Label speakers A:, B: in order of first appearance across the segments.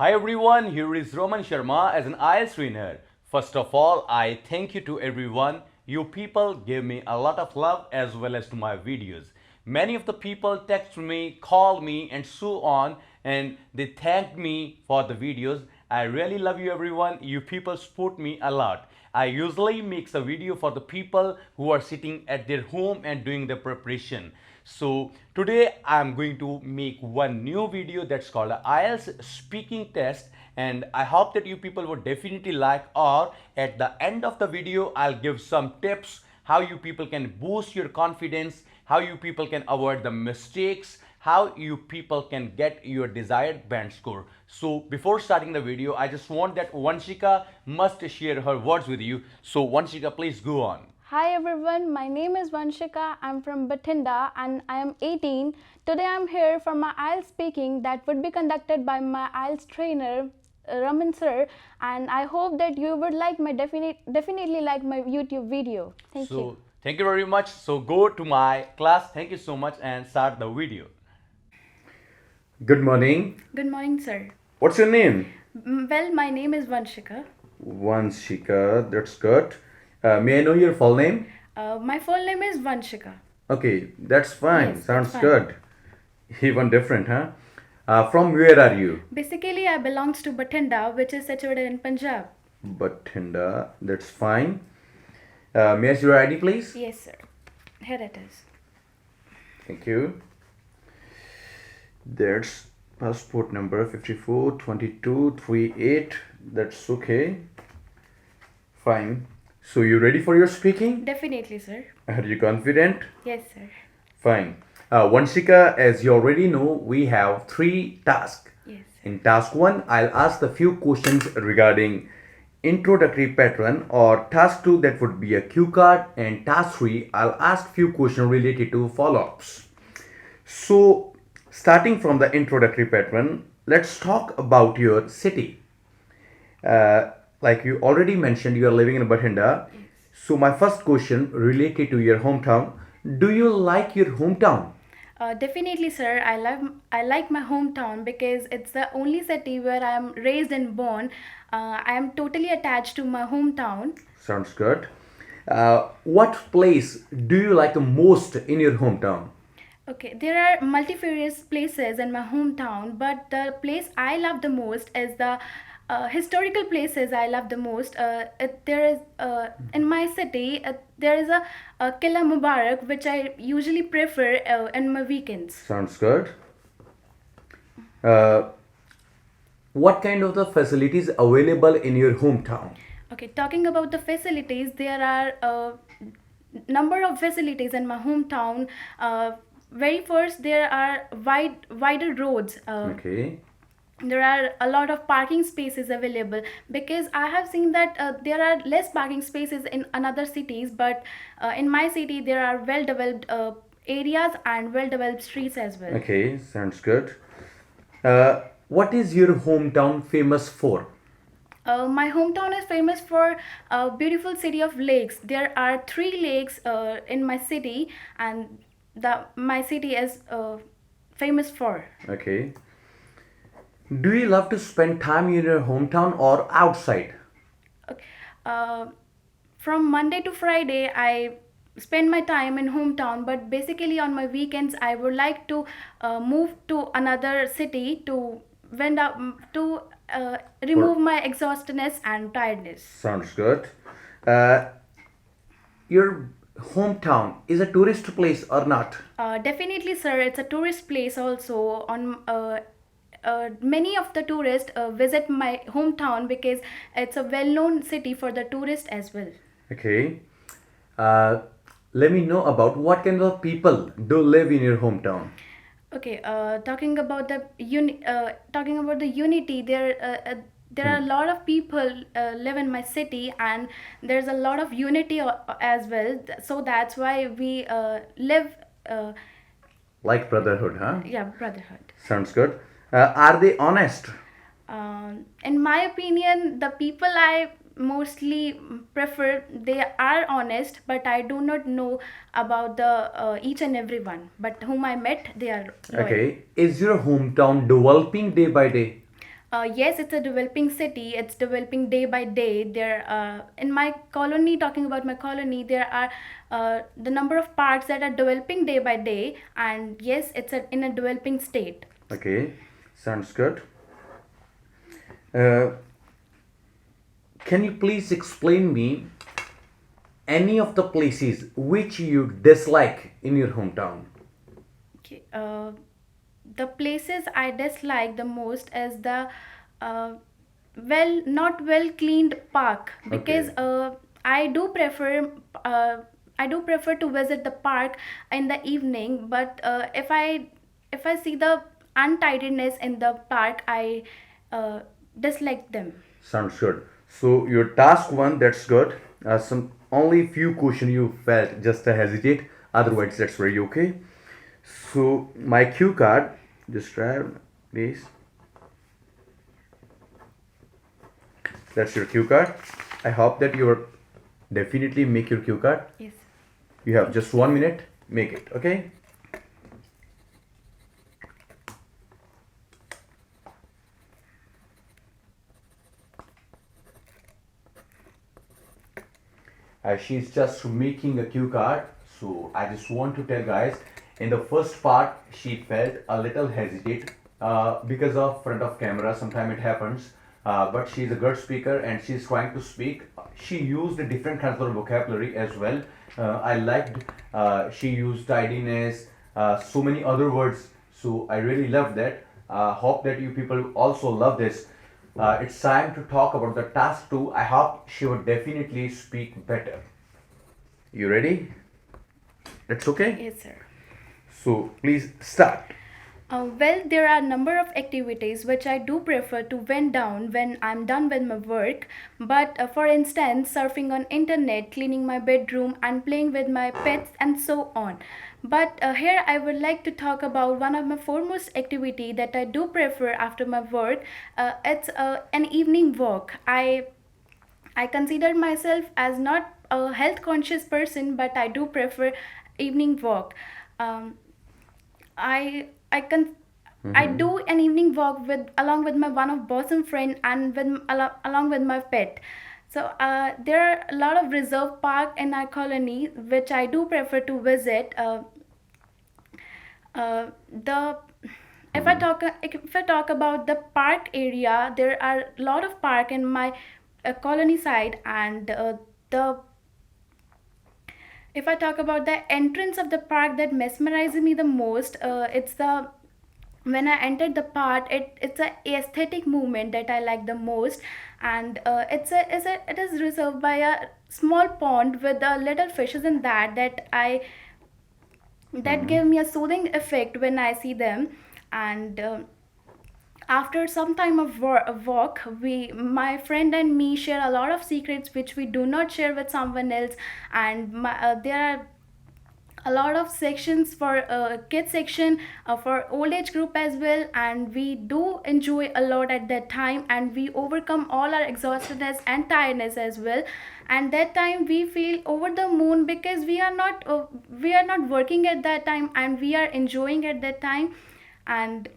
A: Hi everyone, here is RAMAN SHARMA as an IELTS trainer. First of all, I thank you to everyone. You people give me a lot of love as well as to my videos. Many of the people text me, call me and so on, and they thank me for the videos. I really love you everyone. You people support me a lot. I usually make a video for the people who are sitting at their home and doing the preparation. So today I'm going to make one new video that's called a IELTS speaking test, and I hope that you people would definitely like, or at the end of the video I'll give some tips how you people can boost your confidence, how you people can avoid the mistakes, how you people can get your desired band score. So before starting the video, I just want that Vanshika must share her words with you. So Vanshika, please go on.
B: Hi everyone, my name is Vanshika. I'm from Bathinda and I am 18. Today I'm here for my IELTS speaking that would be conducted by my IELTS trainer Raman sir, and I hope that you would like my definitely like my YouTube video. Thank you.
A: Thank you very much. So go to my class. Thank you so much and start the video. Good morning.
B: Good morning, sir.
A: What's your name?
B: Well, my name is Vanshika.
A: Vanshika, that's good. May I know your full name?
B: My full name is Vanshika.
A: Okay, that's fine.
B: Yes,
A: Sounds
B: that's fine.
A: good. Even different, huh? From where are you?
B: Basically, I belongs to Bathinda, which is situated in Punjab.
A: Bathinda, that's fine. May I see your ID, please?
B: Yes, sir. Here it is.
A: Thank you. That's passport number 542238. That's okay. Fine. So you ready for your speaking?
B: Definitely, sir.
A: Are you confident?
B: Yes, sir.
A: Fine. Vanshika, as you already know, we have 3 tasks.
B: Yes.
A: In task 1, I'll ask the few questions regarding introductory pattern, or task 2 that would be a cue card, and task 3 I'll ask few questions related to follow-ups. So starting from the introductory pattern, let's talk about your city. Like you already mentioned, you are living in Bathinda.
B: Yes.
A: So my first question related to your hometown. Do you like your hometown?
B: Definitely, sir. I like my hometown because it's the only city where I am raised and born. I am totally attached to my hometown.
A: Sounds good. What place do you like the most in your hometown?
B: Okay, there are multifarious places in my hometown, but the place I love the most is the historical places I love the most. There is in my city there is a Killa Mubarak which I usually prefer in my weekends.
A: Sounds good. Uh, what kind of the facilities available in your hometown?
B: Okay, talking about the facilities, there are a number of facilities in my hometown. Very first, there are wider roads.
A: Okay.
B: There are a lot of parking spaces available because I have seen that there are less parking spaces in another cities, but in my city there are well developed areas and well developed streets as well.
A: Okay, sounds good. What is your hometown famous for?
B: My hometown is famous for a beautiful city of lakes. There are 3 lakes in my city, and my city is famous for.
A: Okay. Do you love to spend time in your hometown or outside?
B: Okay. Uh, from Monday to Friday, I spend my time in hometown, but basically on my weekends, I would like to move to another city to vent out, to remove my exhaustedness and tiredness.
A: Sounds good. Uh, your hometown is a tourist place or not?
B: Definitely, sir. It's a tourist place also. Many of the tourists visit my hometown because it's a well-known city for the tourists as well.
A: Okay. Uh, Let me know about what kind of people do live in your hometown.
B: Okay, talking about the unity, there are a lot of people live in my city, and there's a lot of unity as well. So that's why we live, uh,
A: Like brotherhood, huh?
B: yeah, brotherhood.
A: Sounds good. Are they honest?
B: In my opinion, the people I mostly prefer, they are honest, but I do not know about the each and every one. But whom I met, they are loyal.
A: Okay. Is your hometown developing day by day?
B: Yes, it's a developing city. It's developing day by day. There, in my colony, talking about my colony, there are the number of parks that are developing day by day, and yes, in a developing state.
A: Okay, sounds good. Uh, can you please explain me any of the places which you dislike in your hometown?
B: Okay. The places I dislike the most is the uh, not well cleaned park, because
A: Okay.
B: I do prefer uh, I do prefer to visit the park in the evening, but if I see the untidiness in the park, I uh, dislike them.
A: Sounds good. So your task one, that's good. Some only few question you felt just to hesitate. Otherwise, that's very okay. So my cue card, just try, please. That's your cue card. I hope that you are definitely make your cue card.
B: Yes.
A: You have just 1 minute. Make it. Okay. She's just making a cue card. So I just want to tell guys, in the first part, she felt a little hesitate because of front of camera. Sometimes it happens. But she's a good speaker and she's trying to speak. She used a different kinds of vocabulary as well. I liked she used tidiness, so many other words. So I really love that. Hope that you people also love this. It's time to talk about the task 2. I hope she would definitely speak better. You ready? That's okay?
B: Yes, sir.
A: So please start.
B: Well, there are a number of activities which I do prefer to wind down when I'm done with my work. But for instance, surfing on internet, cleaning my bedroom, and playing with my pets, and so on. But here I would like to talk about one of my foremost activity that I do prefer after my work. It's an evening walk. I consider myself as not a health conscious person, but I do prefer evening walk. Um, I can I do an evening walk with along with my one of bosom friend and along with my pet. So there are a lot of reserve park in our colony which I do prefer to visit. The if I talk about the park area, there are a lot of park in my colony side, and the if I talk about the entrance of the park that mesmerizes me the most, it's the when I entered the park, it's a aesthetic movement that I like the most, and it is reserved by a small pond with little fishes in that give me a soothing effect when I see them, and after some time of walk, we my friend and me share a lot of secrets which we do not share with someone else, and there are a lot of sections for kids section, for old age group as well, and we do enjoy a lot at that time, and we overcome all our exhaustedness and tiredness as well, and that time we feel over the moon because we are not working at that time, and we are enjoying at that time, and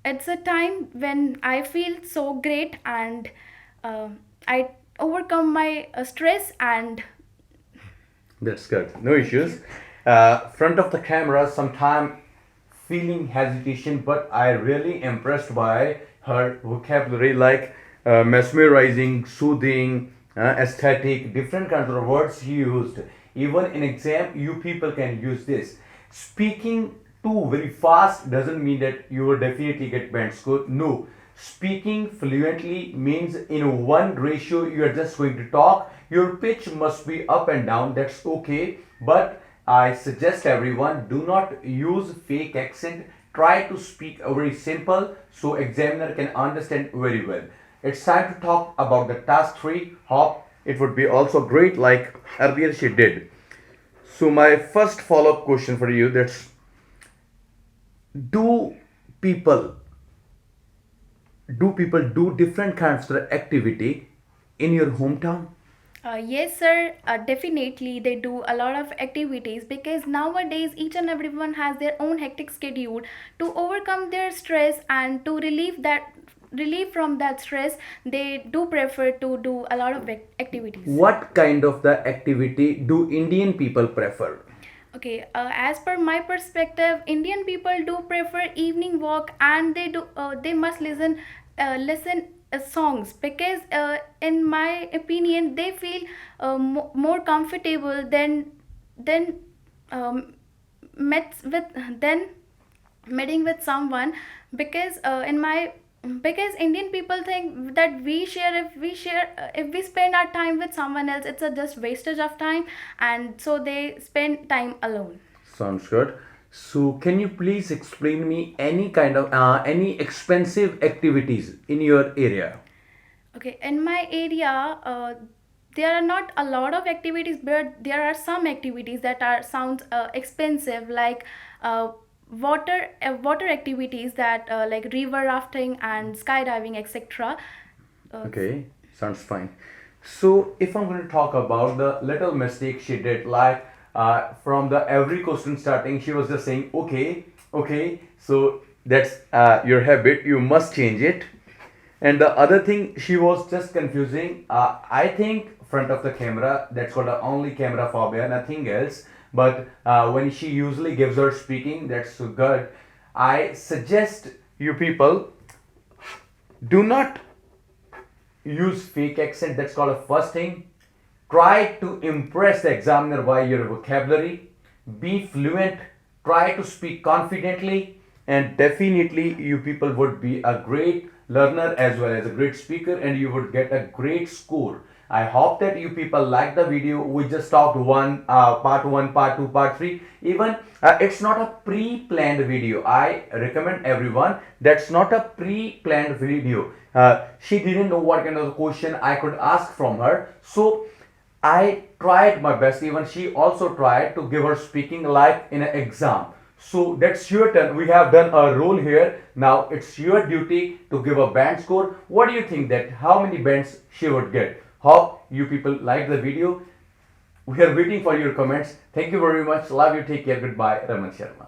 B: it's a time when I feel so great, and uh, I overcome my stress, and
A: That's good. No
B: thank
A: issues.
B: you.
A: Front of the camera, sometime feeling hesitation, but I really impressed by her vocabulary, like mesmerizing, soothing, aesthetic, different kinds of words she used. Even in exam, you people can use this. Speaking too very fast doesn't mean that you will definitely get band score. No, speaking fluently means in one ratio you are just going to talk. Your pitch must be up and down. That's okay, but I suggest everyone do not use fake accent. Try to speak very simple so examiner can understand very well. It's time to talk about the task 3. Hope it would be also great like earlier she did. So my first follow-up question for you, that's, do people do different kinds of activity in your hometown?
B: Yes, sir. Definitely, they do a lot of activities because nowadays each and everyone has their own hectic schedule. To overcome their stress and to relieve from that stress, they do prefer to do a lot of activities.
A: What kind of the activity do Indian people prefer?
B: Okay, as per my perspective, Indian people do prefer evening walk, and they must listen songs because in my opinion they feel more comfortable than um, met with than meeting with someone because in my because Indian people think that if we spend our time with someone else, it's a just wastage of time, and so they spend time alone.
A: Sounds good. So, can you please explain me any kind of any expensive activities in your area?
B: Okay, in my area, there are not a lot of activities, but there are some activities that are sounds expensive, like uh, water activities that like river rafting and skydiving, etc. Uh,
A: Okay, sounds fine. So, if I'm going to talk about the little mistake she did, like from the every question starting, she was just saying, okay, okay. So, that's your habit, you must change it. And the other thing, she was just confusing. I think front of the camera, that's got the only camera phobia, nothing else. But when she usually gives her speaking, that's so good. I suggest you people do not use fake accent. That's called a first thing. Try to impress the examiner by your vocabulary. Be fluent. Try to speak confidently. And definitely, you people would be a great learner as well as a great speaker, and you would get a great score. I hope that you people like the video. We just talked one, part two, part three. Even it's not a pre-planned video. I recommend everyone that's not a pre-planned video. She didn't know what kind of question I could ask from her, so I tried my best. Even she also tried to give her speaking like in an exam. So that's your turn. We have done a role here. Now it's your duty to give a band score. What do you think that how many bands she would get? Hope you people like the video. We are waiting for your comments. Thank you very much. Love you. Take care. Goodbye. Raman Sharma.